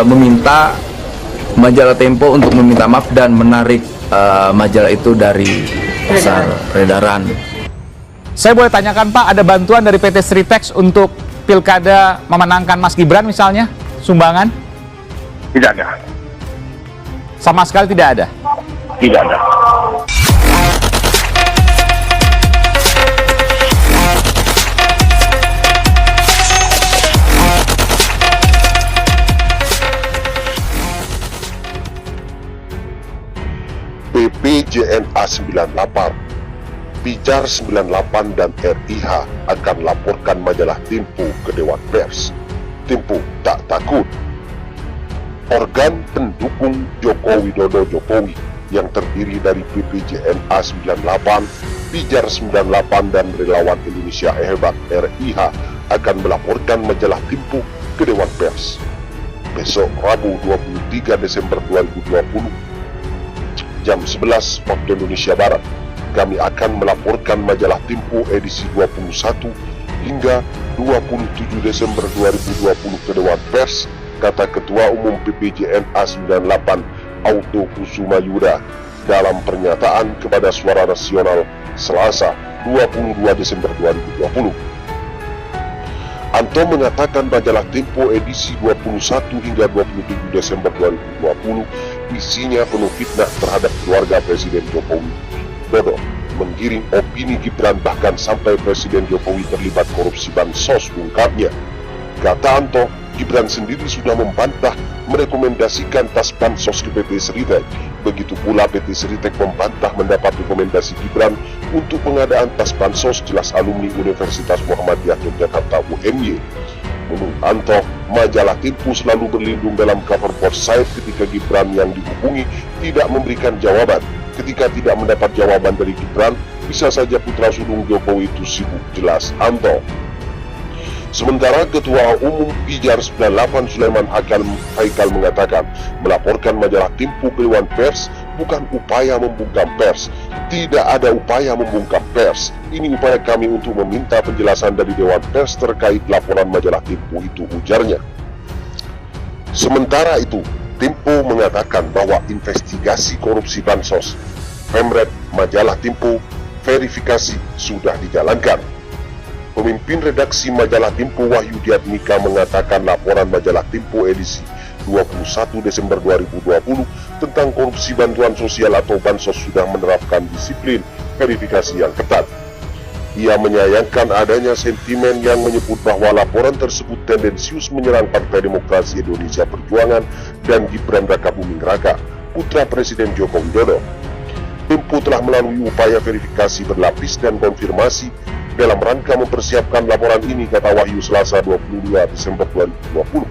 meminta majalah Tempo untuk meminta maaf dan menarik majalah itu dari pasar peredaran. Saya boleh tanyakan Pak, ada bantuan dari PT Sritex untuk pilkada memenangkan Mas Gibran misalnya, sumbangan? Tidak ada. Sama sekali tidak ada? Tidak ada. PPJNA 98, Pijar 98 dan RIH akan laporkan majalah Tempo ke Dewan Pers. Tempo tak takut. Organ pendukung Joko Widodo Jokowi yang terdiri dari PPJNA 98, Pijar 98 dan Relawan Indonesia Hebat RIH akan melaporkan majalah Tempo ke Dewan Pers. Besok Rabu 23 Desember 2020 jam 11 waktu Indonesia Barat, kami akan melaporkan majalah Tempo edisi 21 hingga 27 Desember 2020 ke Dewan Pers, kata Ketua Umum PPJNA 98 Auto Kusuma Yuda dalam pernyataan kepada Suara Nasional Selasa 22 Desember 2020. Anto mengatakan majalah Tempo edisi 21 hingga 27 Desember 2020 isinya penuh fitnah terhadap keluarga Presiden Jokowi Dodo, menggiring opini Gibran bahkan sampai Presiden Jokowi terlibat korupsi bansos, ungkapnya. Kata Anto, Gibran sendiri sudah membantah merekomendasikan tas bansos ke PT Sritek. Begitu pula PT Sritek membantah mendapat rekomendasi Gibran untuk pengadaan tas bansos jelas alumni Universitas Muhammadiyah Yogyakarta UMY. Menurut Anto, majalah Tempo selalu berlindung dalam cover post site ketika Gibran yang dihubungi tidak memberikan jawaban. Ketika tidak mendapat jawaban dari Gibran, bisa saja putra sulung Jokowi itu sibuk, jelas Anto. Sementara Ketua Umum Pijar 98 Sulaiman Haikal mengatakan, melaporkan majalah Tempo ke Dewan Pers bukan upaya membungkam pers. Tidak ada upaya membungkam pers. Ini upaya kami untuk meminta penjelasan dari Dewan Pers terkait laporan majalah Tempo itu, ujarnya. Sementara itu, Tempo mengatakan bahwa investigasi korupsi bansos Pemret majalah Tempo verifikasi sudah dijalankan. Pemimpin redaksi majalah Tempo Wahyu Diatmika mengatakan laporan majalah Tempo edisi 21 Desember 2020 tentang korupsi bantuan sosial atau bansos sudah menerapkan disiplin verifikasi yang ketat. Ia menyayangkan adanya sentimen yang menyebut bahwa laporan tersebut tendensius menyerang Partai Demokrasi Indonesia Perjuangan dan Gibran Rakabuming Raka, putra Presiden Joko Widodo. Tempo telah melalui upaya verifikasi berlapis dan konfirmasi dalam rangka mempersiapkan laporan ini, kata Wahyu Selasa 22 Desember 2020.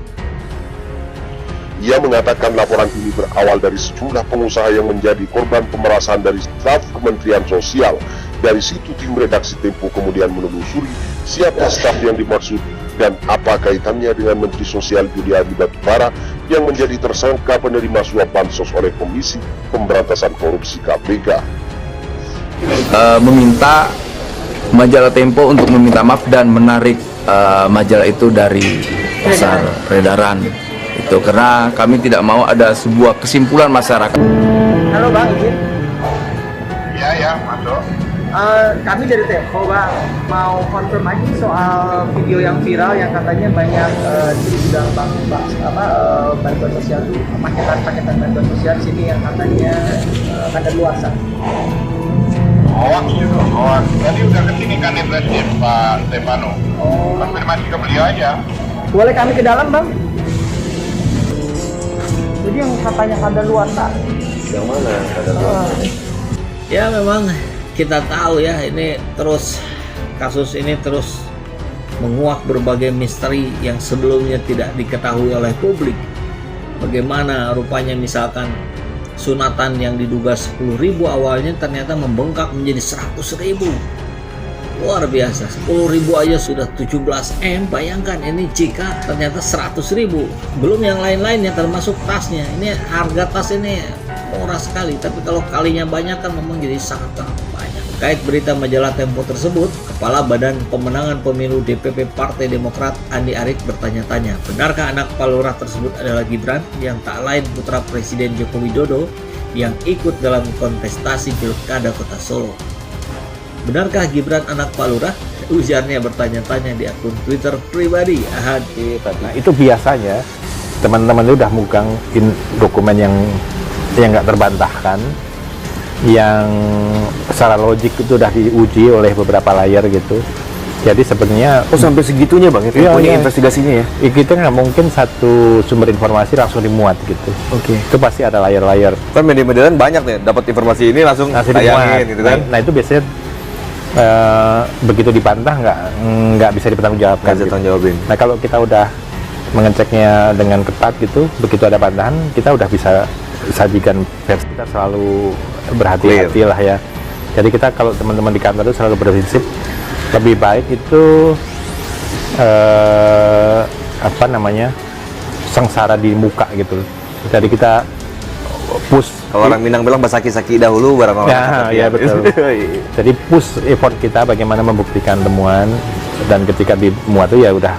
Ia mengatakan laporan ini berawal dari sejumlah pengusaha yang menjadi korban pemerasan dari staf Kementerian Sosial. Dari situ tim redaksi Tempo kemudian menelusuri siapa staf yang dimaksud dan apa kaitannya dengan Menteri Sosial Budi Ari Batubara yang menjadi tersangka penerima suap bansos oleh Komisi Pemberantasan Korupsi KPK. Meminta majalah Tempo untuk meminta maaf dan menarik majalah itu dari pasar peredaran. Itu karena kami tidak mau ada sebuah kesimpulan masyarakat. Halo Bang, izin. Ya, masuk. Kami dari Tempo Bang, mau confirm aja soal video yang viral yang katanya banyak di gudang bantuan sosial tuh, paketan bantuan sosial di sini yang katanya kadaluarsa. Gitu. Tadi udah kesini kan Presiden Pak Stefano. Konfirmasi ke beliau aja. Boleh kami ke dalam Bang? Jadi yang katanya kadaluarsa. Yang mana kadaluarsa? Ya memang kita tahu ya, ini kasus ini terus menguak berbagai misteri yang sebelumnya tidak diketahui oleh publik. Bagaimana rupanya misalkan sunatan yang diduga 10.000 awalnya ternyata membengkak menjadi 100.000. Luar biasa, 10.000 aja sudah 17M. Bayangkan ini jika ternyata 100.000, belum yang lain-lainnya termasuk tasnya. Ini harga tas ini murah sekali, tapi kalau kalinya banyak kan memang jadi sangat banyak. Terkait berita majalah Tempo tersebut, Kepala Badan Pemenangan Pemilu DPP Partai Demokrat Andi Arief bertanya-tanya, benarkah anak Pak Lurah tersebut adalah Gibran yang tak lain putra Presiden Joko Widodo yang ikut dalam kontestasi Pilkada Kota Solo? Benarkah Gibran anak Pak Lurah? Ujarnya bertanya-tanya di akun Twitter pribadi Ahad. Nah, itu biasanya teman-teman itu udah megang dokumen yang nggak terbantahkan, yang secara logik itu udah diuji oleh beberapa layar gitu. Jadi sebenarnya sampai segitunya bang, itu punya investigasinya ya? Kita nggak mungkin satu sumber informasi langsung dimuat gitu. Oke. Itu pasti ada layar-layar. Kan media-media kan banyak nih, dapat informasi ini langsung tayangin gitu kan? Nah itu biasanya begitu dibantah nggak bisa dipertanggungjawabkan. Nggak bisa tanggung jawabin. Nah kalau kita udah mengeceknya dengan ketat gitu, begitu ada bantahan kita udah bisa sajikan versi. Kita selalu berhati-hati lah ya. Jadi kita kalau teman-teman di kantor itu selalu berprinsip lebih baik itu sengsara di muka gitu. Jadi kita push. Kalau orang Minang bilang basaki-saki dahulu barang orang. Ya betul. Jadi push effort kita bagaimana membuktikan temuan, dan ketika dimuat itu ya udah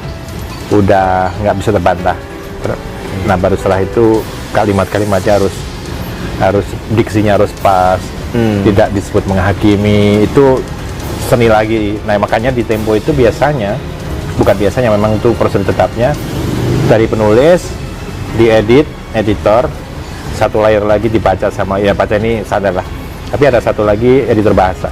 nggak bisa terbantah. Nah baru setelah itu kalimat-kalimatnya harus diksinya harus pas, tidak disebut menghakimi, itu seni lagi. Nah makanya di Tempo itu memang itu prosedur tetapnya dari penulis, diedit, editor, satu layar lagi dibaca sama, ya baca ini sadar lah, tapi ada satu lagi editor bahasa.